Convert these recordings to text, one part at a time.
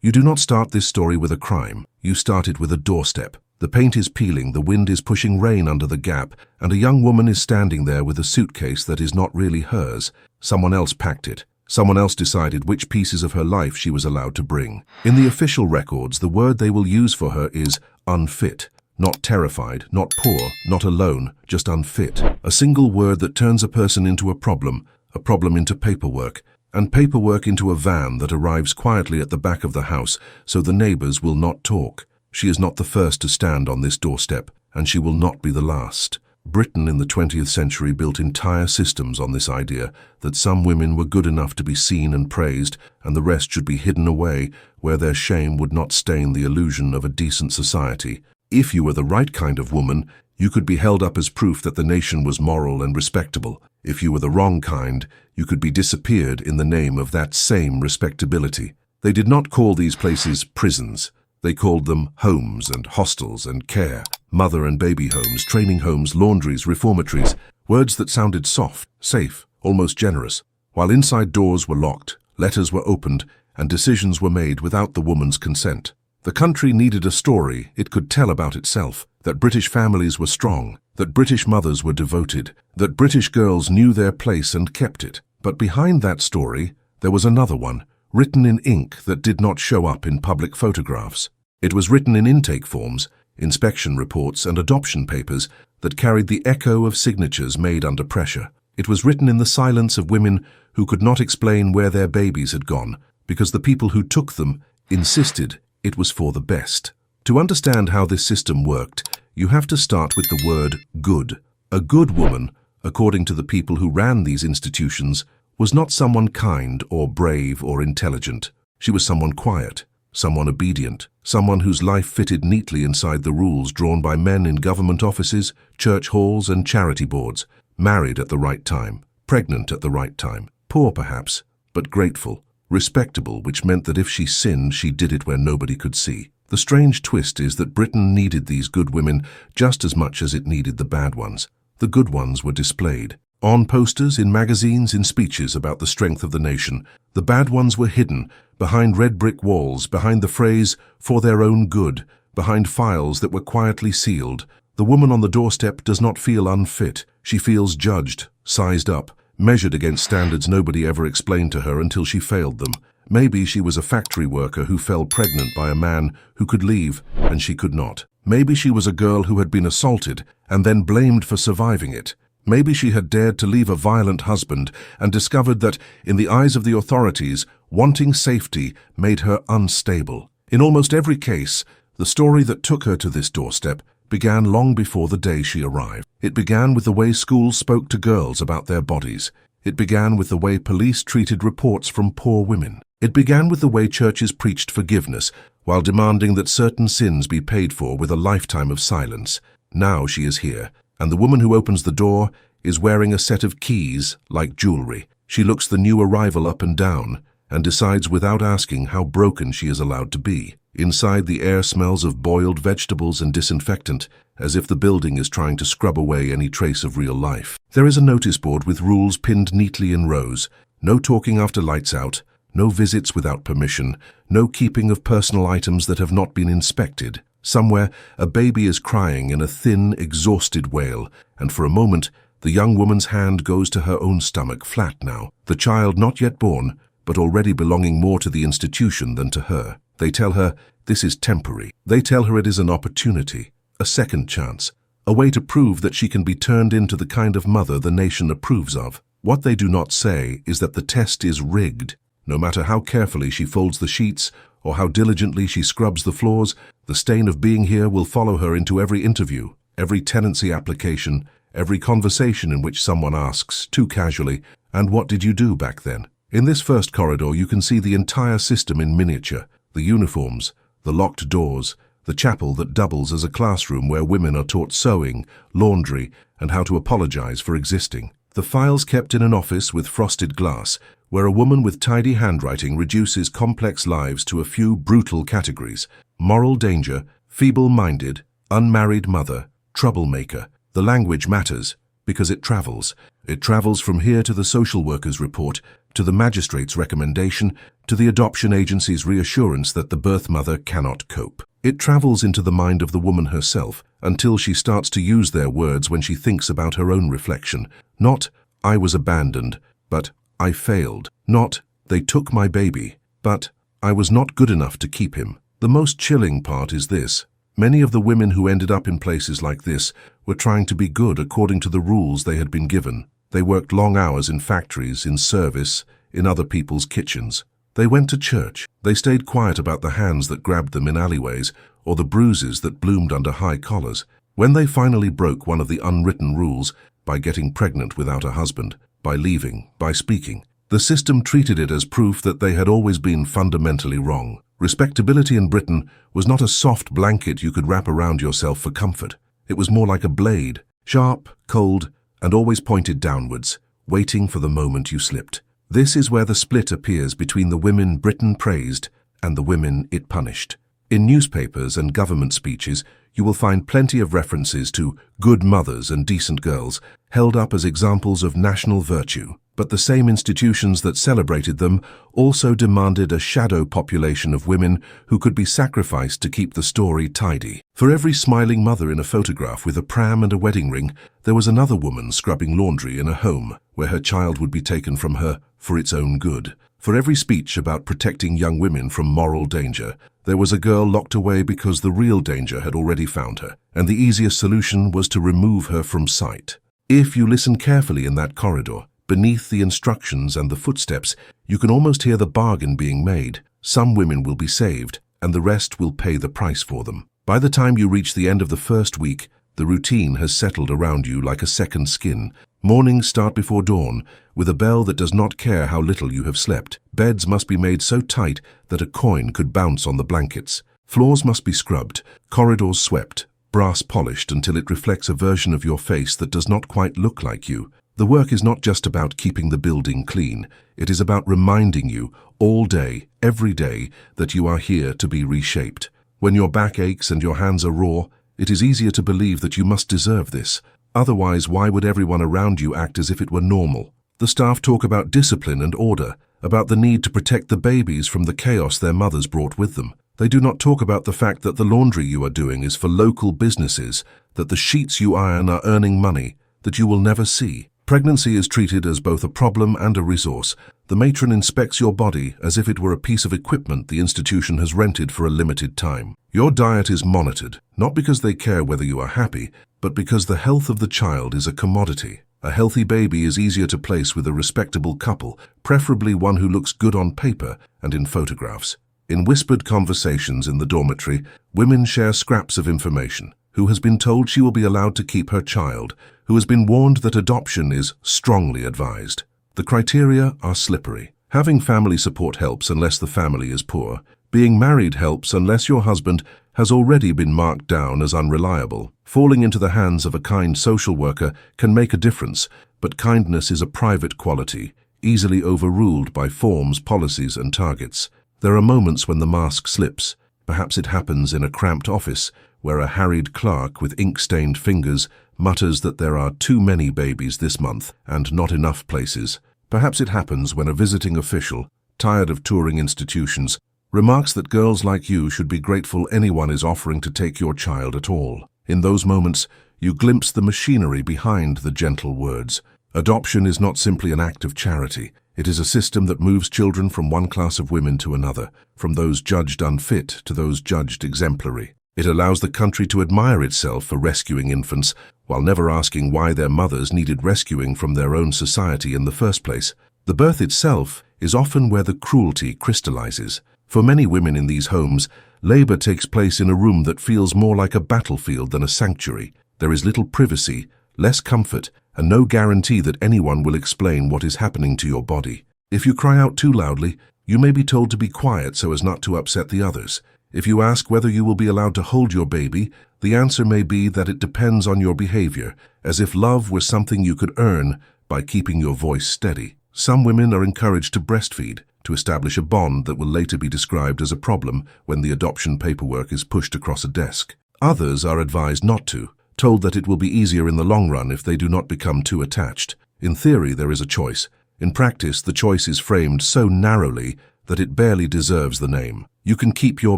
You do not start this story with a crime. You start it with a doorstep. The paint is peeling, the wind is pushing rain under the gap, and a young woman is standing there with a suitcase that is not really hers. Someone else packed it. Someone else decided which pieces of her life she was allowed to bring. In the official records, the word they will use for her is unfit. Not terrified, not poor, not alone, just unfit. A single word that turns a person into a problem into paperwork, and paperwork into a van that arrives quietly at the back of the house so the neighbors will not talk. She is not the first to stand on this doorstep, and she will not be the last. Britain in the 20th century built entire systems on this idea that some women were good enough to be seen and praised, and the rest should be hidden away where their shame would not stain the illusion of a decent society. If you were the right kind of woman, you could be held up as proof that the nation was moral and respectable. If you were the wrong kind, you could be disappeared in the name of that same respectability. They did not call these places prisons. They called them homes and hostels and care, mother and baby homes, training homes, laundries, reformatories, words that sounded soft, safe, almost generous. While inside doors were locked, letters were opened, and decisions were made without the woman's consent. The country needed a story it could tell about itself, that British families were strong, that British mothers were devoted, that British girls knew their place and kept it. But behind that story, there was another one, written in ink that did not show up in public photographs. It was written in intake forms, inspection reports, and adoption papers that carried the echo of signatures made under pressure. It was written in the silence of women who could not explain where their babies had gone, because the people who took them insisted it was for the best. To understand how this system worked, you have to start with the word good. A good woman, according to the people who ran these institutions, was not someone kind or brave or intelligent. She was someone quiet, someone obedient, someone whose life fitted neatly inside the rules drawn by men in government offices, church halls, and charity boards, married at the right time, pregnant at the right time, poor perhaps, but grateful, respectable, which meant that if she sinned, she did it where nobody could see. The strange twist is that Britain needed these good women just as much as it needed the bad ones. The good ones were displayed on posters, in magazines, in speeches about the strength of the nation. The bad ones were hidden behind red brick walls, behind the phrase, "for their own good," behind files that were quietly sealed. The woman on the doorstep does not feel unfit. She feels judged, sized up, measured against standards nobody ever explained to her until she failed them. Maybe she was a factory worker who fell pregnant by a man who could leave and she could not. Maybe she was a girl who had been assaulted and then blamed for surviving it. Maybe she had dared to leave a violent husband and discovered that, in the eyes of the authorities, wanting safety made her unstable. In almost every case, the story that took her to this doorstep began long before the day she arrived. It began with the way schools spoke to girls about their bodies. It began with the way police treated reports from poor women. It began with the way churches preached forgiveness while demanding that certain sins be paid for with a lifetime of silence. Now she is here, and the woman who opens the door is wearing a set of keys like jewelry. She looks the new arrival up and down and decides without asking how broken she is allowed to be. Inside, the air smells of boiled vegetables and disinfectant, as if the building is trying to scrub away any trace of real life. There is a notice board with rules pinned neatly in rows. No talking after lights out, no visits without permission, no keeping of personal items that have not been inspected. Somewhere, a baby is crying in a thin, exhausted wail, and for a moment, the young woman's hand goes to her own stomach, flat now. The child not yet born, but already belonging more to the institution than to her. They tell her this is temporary. They tell her it is an opportunity, a second chance, a way to prove that she can be turned into the kind of mother the nation approves of. What they do not say is that the test is rigged. No matter how carefully she folds the sheets or how diligently she scrubs the floors, the stain of being here will follow her into every interview, every tenancy application, every conversation in which someone asks, too casually, "And what did you do back then?" In this first corridor, you can see the entire system in miniature: the uniforms, the locked doors, the chapel that doubles as a classroom where women are taught sewing, laundry, and how to apologize for existing. The files kept in an office with frosted glass, where a woman with tidy handwriting reduces complex lives to a few brutal categories: moral danger, feeble-minded, unmarried mother, troublemaker. The language matters because it travels, It travels from here to the social worker's report, to the magistrate's recommendation, to the adoption agency's reassurance that the birth mother cannot cope. It travels into the mind of the woman herself until she starts to use their words when she thinks about her own reflection. Not, "I was abandoned," but "I failed." Not, "They took my baby," but "I was not good enough to keep him." The most chilling part is this. Many of the women who ended up in places like this were trying to be good according to the rules they had been given. They worked long hours in factories, in service, in other people's kitchens. They went to church. They stayed quiet about the hands that grabbed them in alleyways or the bruises that bloomed under high collars. When they finally broke one of the unwritten rules, by getting pregnant without a husband, by leaving, by speaking, the system treated it as proof that they had always been fundamentally wrong. Respectability in Britain was not a soft blanket you could wrap around yourself for comfort. It was more like a blade, sharp, cold, and always pointed downwards, waiting for the moment you slipped. This is where the split appears between the women Britain praised and the women it punished. In newspapers and government speeches, you will find plenty of references to good mothers and decent girls, held up as examples of national virtue. But the same institutions that celebrated them also demanded a shadow population of women who could be sacrificed to keep the story tidy. For every smiling mother in a photograph with a pram and a wedding ring, there was another woman scrubbing laundry in a home where her child would be taken from her for its own good. For every speech about protecting young women from moral danger, there was a girl locked away because the real danger had already found her, and the easiest solution was to remove her from sight. If you listen carefully in that corridor, beneath the instructions and the footsteps, you can almost hear the bargain being made. Some women will be saved, and the rest will pay the price for them. By the time you reach the end of the first week, the routine has settled around you like a second skin. Mornings start before dawn, with a bell that does not care how little you have slept. Beds must be made so tight that a coin could bounce on the blankets. Floors must be scrubbed, corridors swept, brass polished until it reflects a version of your face that does not quite look like you. The work is not just about keeping the building clean. It is about reminding you, all day, every day, that you are here to be reshaped. When your back aches and your hands are raw, it is easier to believe that you must deserve this. Otherwise, why would everyone around you act as if it were normal? The staff talk about discipline and order, about the need to protect the babies from the chaos their mothers brought with them. They do not talk about the fact that the laundry you are doing is for local businesses, that the sheets you iron are earning money that you will never see. Pregnancy is treated as both a problem and a resource. The matron inspects your body as if it were a piece of equipment the institution has rented for a limited time. Your diet is monitored, not because they care whether you are happy, but because the health of the child is a commodity. A healthy baby is easier to place with a respectable couple, preferably one who looks good on paper and in photographs. In whispered conversations in the dormitory, women share scraps of information. Who has been told she will be allowed to keep her child, who has been warned that adoption is strongly advised. The criteria are slippery. Having family support helps unless the family is poor. Being married helps unless your husband has already been marked down as unreliable. Falling into the hands of a kind social worker can make a difference, but kindness is a private quality, easily overruled by forms, policies, and targets. There are moments when the mask slips. Perhaps it happens in a cramped office, where a harried clerk with ink-stained fingers mutters that there are too many babies this month and not enough places. Perhaps it happens when a visiting official, tired of touring institutions, remarks that girls like you should be grateful anyone is offering to take your child at all. In those moments, you glimpse the machinery behind the gentle words. Adoption is not simply an act of charity. It is a system that moves children from one class of women to another, from those judged unfit to those judged exemplary. It allows the country to admire itself for rescuing infants, while never asking why their mothers needed rescuing from their own society in the first place. The birth itself is often where the cruelty crystallizes. For many women in these homes, labor takes place in a room that feels more like a battlefield than a sanctuary. There is little privacy, less comfort, and no guarantee that anyone will explain what is happening to your body. If you cry out too loudly, you may be told to be quiet so as not to upset the others. If you ask whether you will be allowed to hold your baby, the answer may be that it depends on your behavior, as if love were something you could earn by keeping your voice steady. Some women are encouraged to breastfeed, to establish a bond that will later be described as a problem when the adoption paperwork is pushed across a desk. Others are advised not to, told that it will be easier in the long run if they do not become too attached. In theory, there is a choice. In practice, the choice is framed so narrowly that it barely deserves the name. You can keep your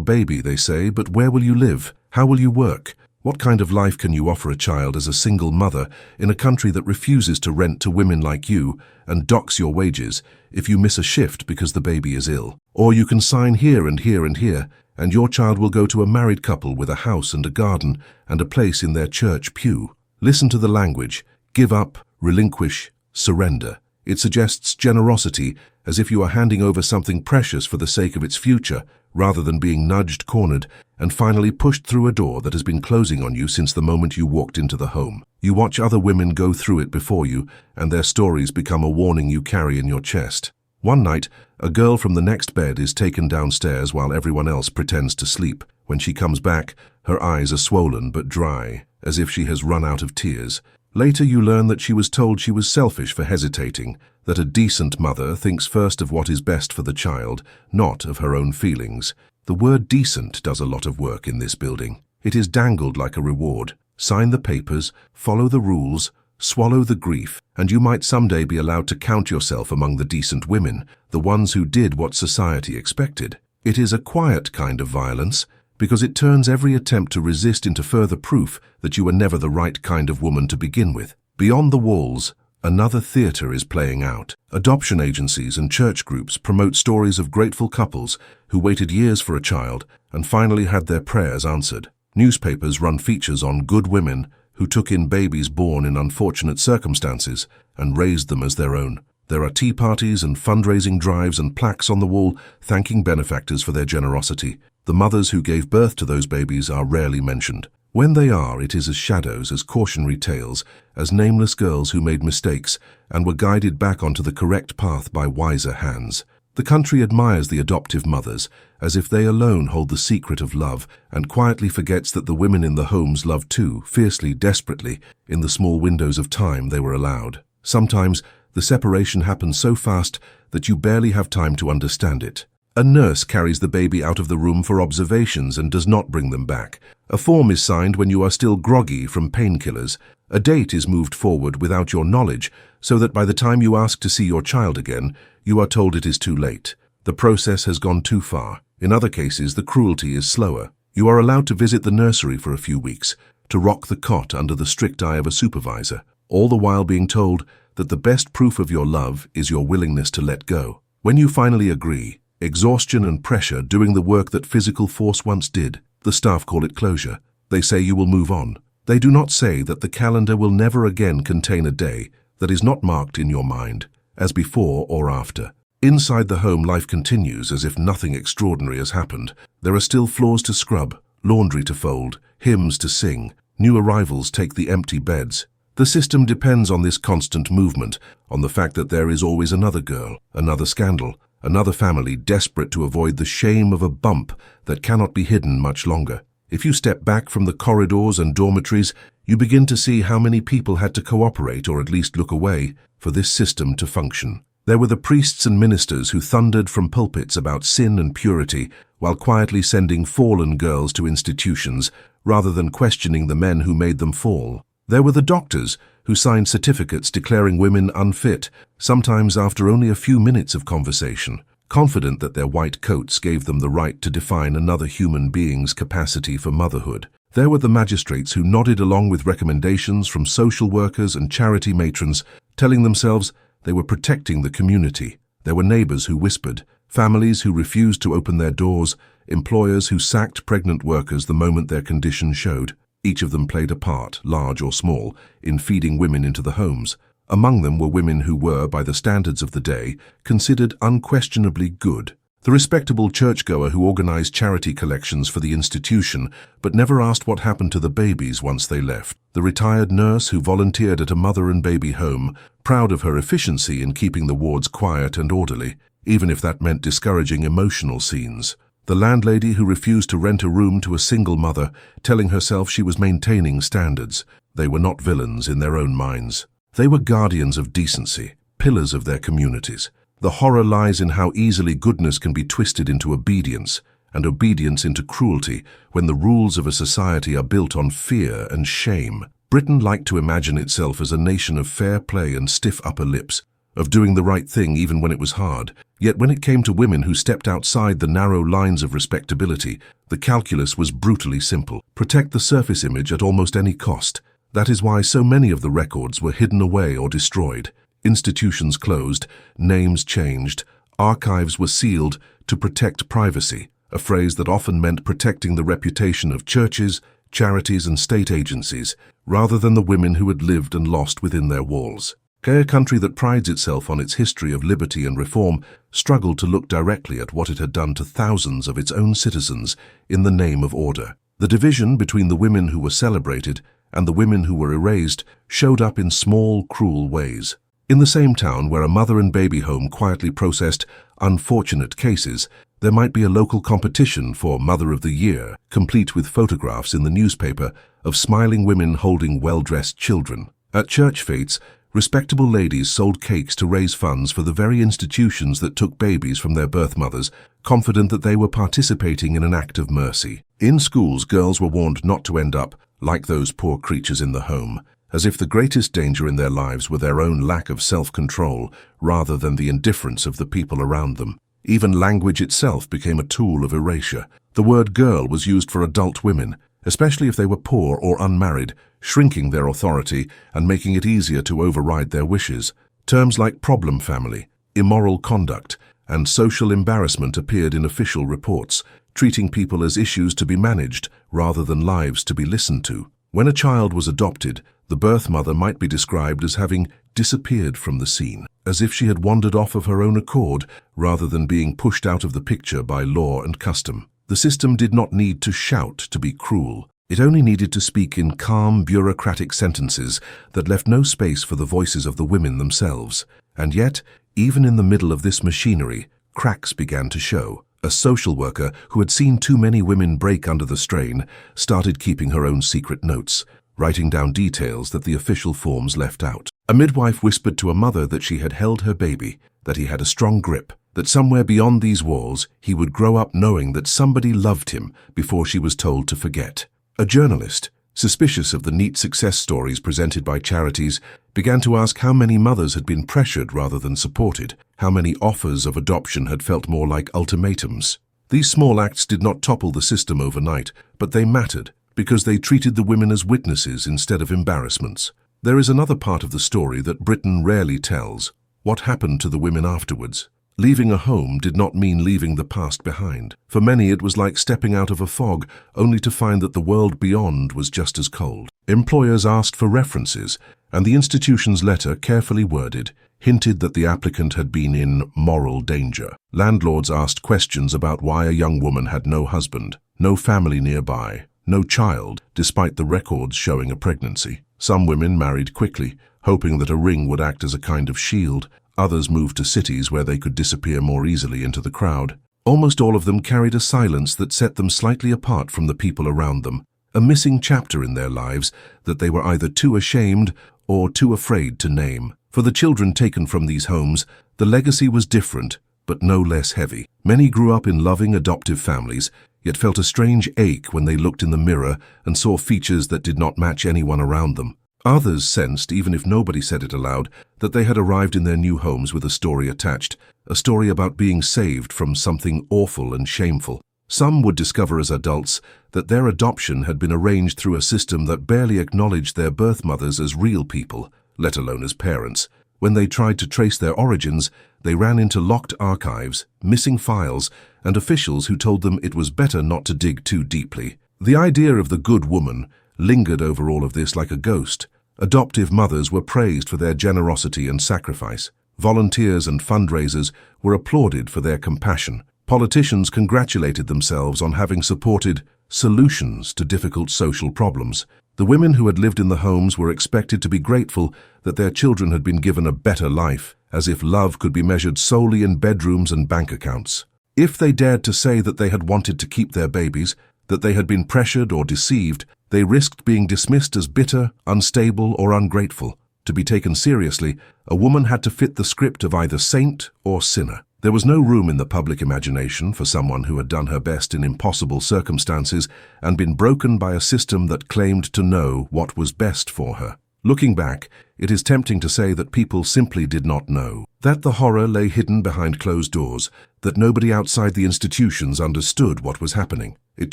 baby, they say, but where will you live? How will you work? What kind of life can you offer a child as a single mother in a country that refuses to rent to women like you and docks your wages if you miss a shift because the baby is ill? Or you can sign here and here and here, and your child will go to a married couple with a house and a garden and a place in their church pew. Listen to the language. Give up, relinquish, surrender. It suggests generosity, as if you are handing over something precious for the sake of its future, rather than being nudged, cornered, and finally pushed through a door that has been closing on you since the moment you walked into the home. You watch other women go through it before you, and their stories become a warning you carry in your chest. One night, a girl from the next bed is taken downstairs while everyone else pretends to sleep. When she comes back, her eyes are swollen but dry, as if she has run out of tears. Later you learn that she was told she was selfish for hesitating, that a decent mother thinks first of what is best for the child, not of her own feelings. The word decent does a lot of work in this building. It is dangled like a reward. Sign the papers, follow the rules, swallow the grief, and you might someday be allowed to count yourself among the decent women, the ones who did what society expected. It is a quiet kind of violence, because it turns every attempt to resist into further proof that you were never the right kind of woman to begin with. Beyond the walls, another theater is playing out. Adoption agencies and church groups promote stories of grateful couples who waited years for a child and finally had their prayers answered. Newspapers run features on good women who took in babies born in unfortunate circumstances and raised them as their own. There are tea parties and fundraising drives and plaques on the wall thanking benefactors for their generosity. The mothers who gave birth to those babies are rarely mentioned. When they are, it is as shadows, as cautionary tales, as nameless girls who made mistakes and were guided back onto the correct path by wiser hands. The country admires the adoptive mothers, as if they alone hold the secret of love, and quietly forgets that the women in the homes love too, fiercely, desperately, in the small windows of time they were allowed. Sometimes, the separation happens so fast that you barely have time to understand it. A nurse carries the baby out of the room for observations and does not bring them back. A form is signed when you are still groggy from painkillers. A date is moved forward without your knowledge, so that by the time you ask to see your child again, you are told it is too late. The process has gone too far. In other cases, the cruelty is slower. You are allowed to visit the nursery for a few weeks, to rock the cot under the strict eye of a supervisor, all the while being told that the best proof of your love is your willingness to let go. When you finally agree, exhaustion and pressure doing the work that physical force once did, the staff call it closure. They say you will move on. They do not say that the calendar will never again contain a day that is not marked in your mind, as before or after. Inside the home, life continues as if nothing extraordinary has happened. There are still floors to scrub, laundry to fold, hymns to sing. New arrivals take the empty beds. The system depends on this constant movement, on the fact that there is always another girl, another scandal, another family desperate to avoid the shame of a bump that cannot be hidden much longer. If you step back from the corridors and dormitories, you begin to see how many people had to cooperate or at least look away for this system to function. There were the priests and ministers who thundered from pulpits about sin and purity while quietly sending fallen girls to institutions rather than questioning the men who made them fall. There were the doctors who signed certificates declaring women unfit, sometimes after only a few minutes of conversation, confident that their white coats gave them the right to define another human being's capacity for motherhood. There were the magistrates who nodded along with recommendations from social workers and charity matrons, telling themselves they were protecting the community. There were neighbors who whispered, families who refused to open their doors, employers who sacked pregnant workers the moment their condition showed. Each of them played a part, large or small, in feeding women into the homes. Among them were women who were, by the standards of the day, considered unquestionably good. The respectable churchgoer who organized charity collections for the institution, but never asked what happened to the babies once they left. The retired nurse who volunteered at a mother and baby home, proud of her efficiency in keeping the wards quiet and orderly, even if that meant discouraging emotional scenes. The landlady who refused to rent a room to a single mother, telling herself she was maintaining standards. They were not villains in their own minds. They were guardians of decency, pillars of their communities. The horror lies in how easily goodness can be twisted into obedience, and obedience into cruelty when the rules of a society are built on fear and shame. Britain liked to imagine itself as a nation of fair play and stiff upper lips, of doing the right thing even when it was hard. Yet when it came to women who stepped outside the narrow lines of respectability, the calculus was brutally simple. Protect the surface image at almost any cost. That is why so many of the records were hidden away or destroyed. Institutions closed, names changed, archives were sealed to protect privacy, a phrase that often meant protecting the reputation of churches, charities and state agencies, rather than the women who had lived and lost within their walls. A country that prides itself on its history of liberty and reform struggled to look directly at what it had done to thousands of its own citizens in the name of order. The division between the women who were celebrated and the women who were erased showed up in small, cruel ways. In the same town where a mother and baby home quietly processed unfortunate cases, there might be a local competition for Mother of the Year, complete with photographs in the newspaper of smiling women holding well-dressed children. At church fetes, respectable ladies sold cakes to raise funds for the very institutions that took babies from their birth mothers, confident that they were participating in an act of mercy. In schools, girls were warned not to end up like those poor creatures in the home, as if the greatest danger in their lives were their own lack of self-control rather than the indifference of the people around them. Even language itself became a tool of erasure. The word girl was used for adult women, especially if they were poor or unmarried, shrinking their authority and making it easier to override their wishes. Terms like problem family, immoral conduct, and social embarrassment appeared in official reports, treating people as issues to be managed rather than lives to be listened to. When a child was adopted, the birth mother might be described as having disappeared from the scene, as if she had wandered off of her own accord rather than being pushed out of the picture by law and custom. The system did not need to shout to be cruel. It only needed to speak in calm, bureaucratic sentences that left no space for the voices of the women themselves. And yet, even in the middle of this machinery, cracks began to show. A social worker who had seen too many women break under the strain started keeping her own secret notes, writing down details that the official forms left out. A midwife whispered to a mother that she had held her baby, that he had a strong grip, that somewhere beyond these walls he would grow up knowing that somebody loved him before she was told to forget. A journalist, suspicious of the neat success stories presented by charities, began to ask how many mothers had been pressured rather than supported, how many offers of adoption had felt more like ultimatums. These small acts did not topple the system overnight, but they mattered because they treated the women as witnesses instead of embarrassments. There is another part of the story that Britain rarely tells: what happened to the women afterwards. Leaving a home did not mean leaving the past behind. For many, it was like stepping out of a fog, only to find that the world beyond was just as cold. Employers asked for references, and the institution's letter, carefully worded, hinted that the applicant had been in moral danger. Landlords asked questions about why a young woman had no husband, no family nearby, no child, despite the records showing a pregnancy. Some women married quickly, hoping that a ring would act as a kind of shield. Others moved to cities where they could disappear more easily into the crowd. Almost all of them carried a silence that set them slightly apart from the people around them, a missing chapter in their lives that they were either too ashamed or too afraid to name. For the children taken from these homes, the legacy was different, but no less heavy. Many grew up in loving adoptive families, yet felt a strange ache when they looked in the mirror and saw features that did not match anyone around them. Others sensed, even if nobody said it aloud, that they had arrived in their new homes with a story attached, a story about being saved from something awful and shameful. Some would discover as adults that their adoption had been arranged through a system that barely acknowledged their birth mothers as real people, let alone as parents. When they tried to trace their origins, they ran into locked archives, missing files, and officials who told them it was better not to dig too deeply. The idea of the good woman lingered over all of this like a ghost. Adoptive mothers were praised for their generosity and sacrifice. Volunteers and fundraisers were applauded for their compassion. Politicians congratulated themselves on having supported solutions to difficult social problems. The women who had lived in the homes were expected to be grateful that their children had been given a better life, as if love could be measured solely in bedrooms and bank accounts. If they dared to say that they had wanted to keep their babies, that they had been pressured or deceived, they risked being dismissed as bitter, unstable, or ungrateful. To be taken seriously, a woman had to fit the script of either saint or sinner. There was no room in the public imagination for someone who had done her best in impossible circumstances and been broken by a system that claimed to know what was best for her. Looking back, it is tempting to say that people simply did not know, that the horror lay hidden behind closed doors, that nobody outside the institutions understood what was happening. It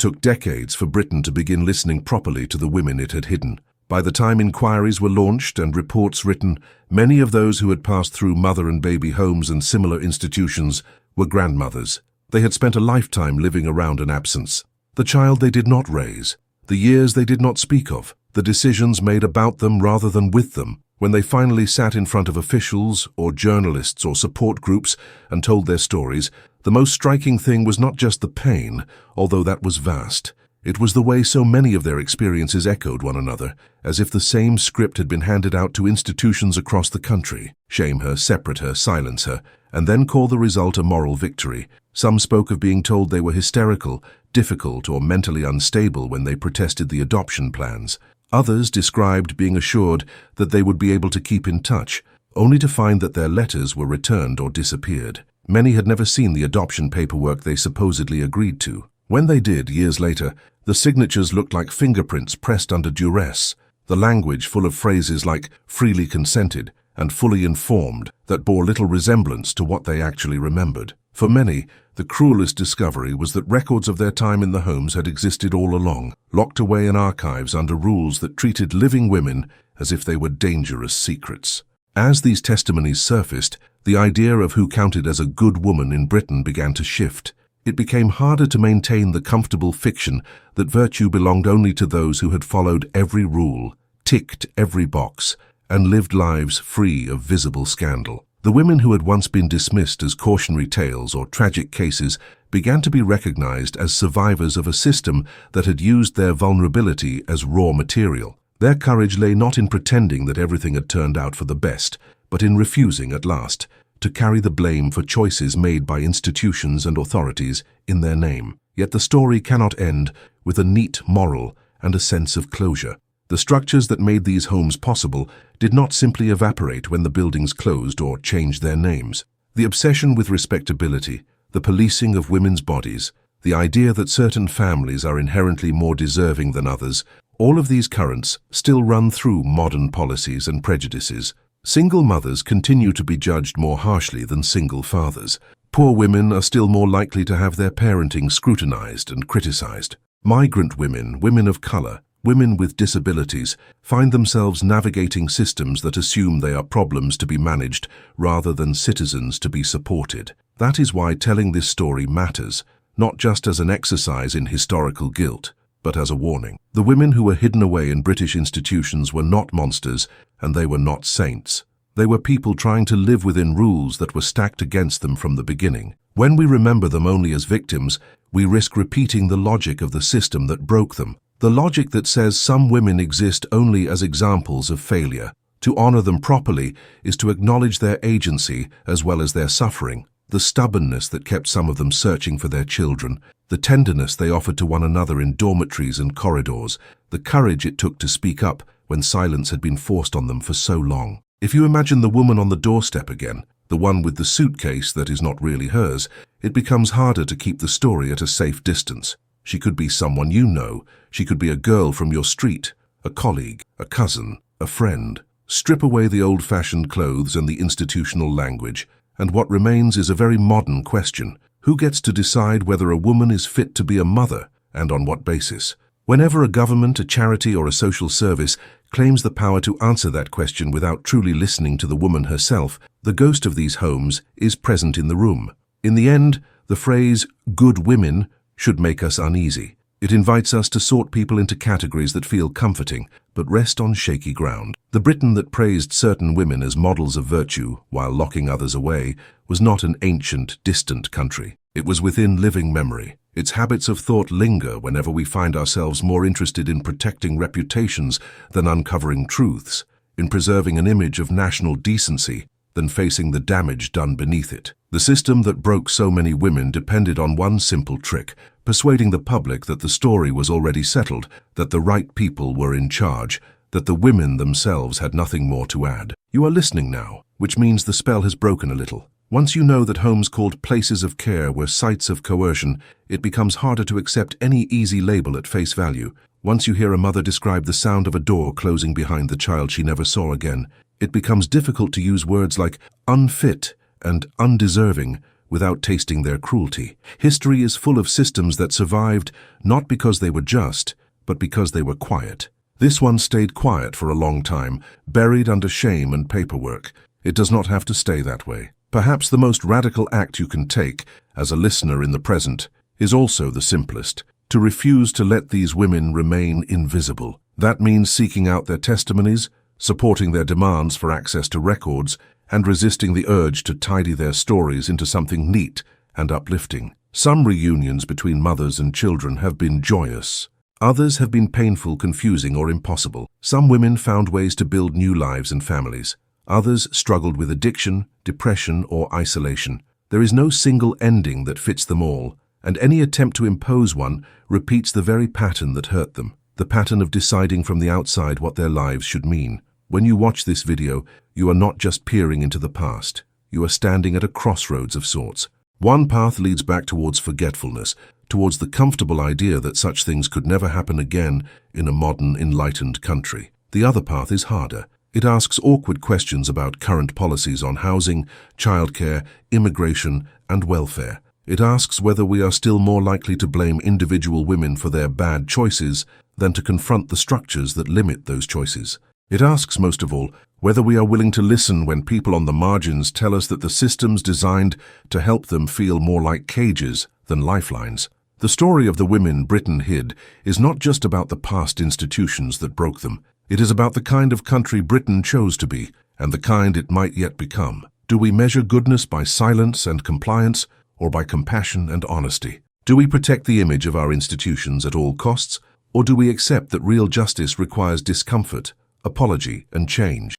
took decades for Britain to begin listening properly to the women it had hidden. By the time inquiries were launched and reports written, many of those who had passed through mother and baby homes and similar institutions were grandmothers. They had spent a lifetime living around an absence. The child they did not raise, the years they did not speak of, the decisions made about them rather than with them. When they finally sat in front of officials or journalists or support groups and told their stories, the most striking thing was not just the pain, although that was vast. It was the way so many of their experiences echoed one another, as if the same script had been handed out to institutions across the country. Shame her, separate her, silence her, and then call the result a moral victory. Some spoke of being told they were hysterical, difficult, or mentally unstable when they protested the adoption plans. Others described being assured that they would be able to keep in touch, only to find that their letters were returned or disappeared. Many had never seen the adoption paperwork they supposedly agreed to. When they did, years later, the signatures looked like fingerprints pressed under duress, the language full of phrases like freely consented and fully informed that bore little resemblance to what they actually remembered. For many, the cruelest discovery was that records of their time in the homes had existed all along, locked away in archives under rules that treated living women as if they were dangerous secrets. As these testimonies surfaced, the idea of who counted as a good woman in Britain began to shift. It became harder to maintain the comfortable fiction that virtue belonged only to those who had followed every rule, ticked every box, and lived lives free of visible scandal. The women who had once been dismissed as cautionary tales or tragic cases began to be recognized as survivors of a system that had used their vulnerability as raw material. Their courage lay not in pretending that everything had turned out for the best, but in refusing, at last, to carry the blame for choices made by institutions and authorities in their name. Yet the story cannot end with a neat moral and a sense of closure. The structures that made these homes possible did not simply evaporate when the buildings closed or changed their names. The obsession with respectability, the policing of women's bodies, the idea that certain families are inherently more deserving than others, all of these currents still run through modern policies and prejudices. Single mothers continue to be judged more harshly than single fathers. Poor women are still more likely to have their parenting scrutinized and criticized. Migrant women, women of color, women with disabilities find themselves navigating systems that assume they are problems to be managed rather than citizens to be supported. That is why telling this story matters, not just as an exercise in historical guilt, but as a warning. The women who were hidden away in British institutions were not monsters, and they were not saints. They were people trying to live within rules that were stacked against them from the beginning. When we remember them only as victims, we risk repeating the logic of the system that broke them. The logic that says some women exist only as examples of failure. To honor them properly is to acknowledge their agency as well as their suffering. The stubbornness that kept some of them searching for their children, the tenderness they offered to one another in dormitories and corridors, the courage it took to speak up when silence had been forced on them for so long. If you imagine the woman on the doorstep again, the one with the suitcase that is not really hers, it becomes harder to keep the story at a safe distance. She could be someone you know. She could be a girl from your street, a colleague, a cousin, a friend. Strip away the old-fashioned clothes and the institutional language, and what remains is a very modern question. Who gets to decide whether a woman is fit to be a mother, and on what basis? Whenever a government, a charity, or a social service claims the power to answer that question without truly listening to the woman herself, the ghost of these homes is present in the room. In the end, the phrase, "good women," should make us uneasy. It invites us to sort people into categories that feel comforting, but rest on shaky ground. The Britain that praised certain women as models of virtue while locking others away was not an ancient, distant country. It was within living memory. Its habits of thought linger whenever we find ourselves more interested in protecting reputations than uncovering truths, in preserving an image of national decency than facing the damage done beneath it. The system that broke so many women depended on one simple trick, persuading the public that the story was already settled, that the right people were in charge, that the women themselves had nothing more to add. You are listening now, which means the spell has broken a little. Once you know that homes called places of care were sites of coercion, it becomes harder to accept any easy label at face value. Once you hear a mother describe the sound of a door closing behind the child she never saw again, it becomes difficult to use words like unfit and undeserving without tasting their cruelty. History is full of systems that survived not because they were just, but because they were quiet. This one stayed quiet for a long time, buried under shame and paperwork. It does not have to stay that way. Perhaps the most radical act you can take, as a listener in the present, is also the simplest: to refuse to let these women remain invisible. That means seeking out their testimonies, supporting their demands for access to records, and resisting the urge to tidy their stories into something neat and uplifting. Some reunions between mothers and children have been joyous. Others have been painful, confusing, or impossible. Some women found ways to build new lives and families. Others struggled with addiction, depression, or isolation. There is no single ending that fits them all, and any attempt to impose one repeats the very pattern that hurt them, the pattern of deciding from the outside what their lives should mean. When you watch this video, you are not just peering into the past. You are standing at a crossroads of sorts. One path leads back towards forgetfulness, towards the comfortable idea that such things could never happen again in a modern, enlightened country. The other path is harder. It asks awkward questions about current policies on housing, childcare, immigration, and welfare. It asks whether we are still more likely to blame individual women for their bad choices than to confront the structures that limit those choices. It asks, most of all, whether we are willing to listen when people on the margins tell us that the systems designed to help them feel more like cages than lifelines. The story of the women Britain hid is not just about the past institutions that broke them. It is about the kind of country Britain chose to be, and the kind it might yet become. Do we measure goodness by silence and compliance, or by compassion and honesty? Do we protect the image of our institutions at all costs, or do we accept that real justice requires discomfort, apology, and change?